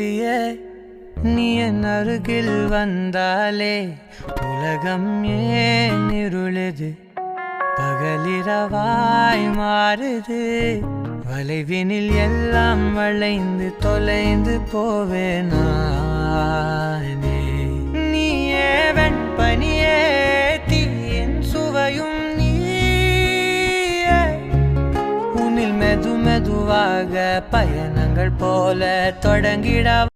விழியே நீ என் அருகில் வந்தாலே உலகம் ஏன் இருளுது பகலிரவாய் மாறுது வளைவினில் எல்லாம் வளைந்து தொலைந்து போவேனே நீயே வெண்பனியே தீயின் சுவையும் நீயே உன்னில் மெது மெதுவாக பயணங்கள் போல தொடங்கிடவா